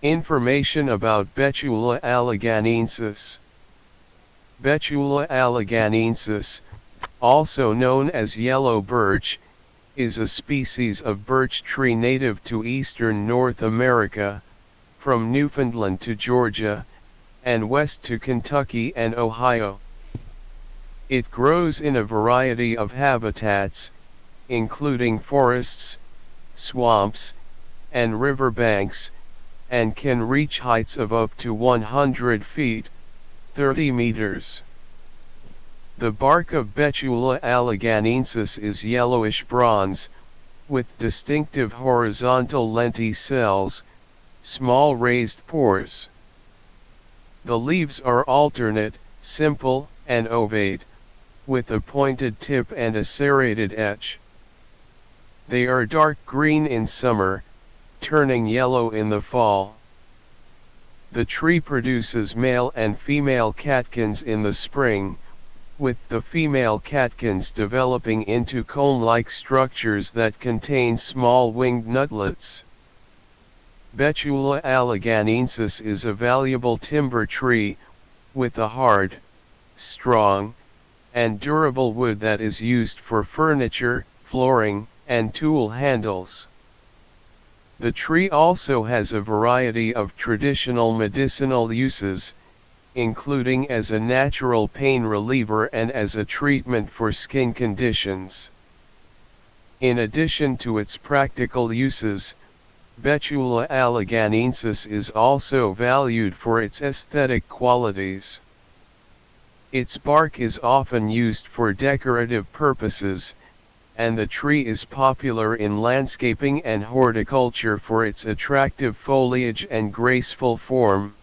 Information about Betula alleghaniensis. Betula alleghaniensis, also known as yellow birch, is a species of birch tree native to eastern North America, from Newfoundland to Georgia, and west to Kentucky and Ohio. It grows in a variety of habitats, including forests, swamps, and riverbanks, and can reach heights of up to 100 feet, 30 meters. The bark of Betula alleghaniensis is yellowish bronze, with distinctive horizontal lenticels, small raised pores. The leaves are alternate, simple, and ovate, with a pointed tip and a serrated edge. They are dark green in summer, turning yellow in the fall. The tree produces male and female catkins in the spring, with the female catkins developing into cone-like structures that contain small winged nutlets. Betula alleghaniensis is a valuable timber tree, with a hard, strong, and durable wood that is used for furniture, flooring, and tool handles. The tree also has a variety of traditional medicinal uses, including as a natural pain reliever and as a treatment for skin conditions. In addition to its practical uses, Betula alleghaniensis is also valued for its aesthetic qualities. Its bark is often used for decorative purposes, and the tree is popular in landscaping and horticulture for its attractive foliage and graceful form.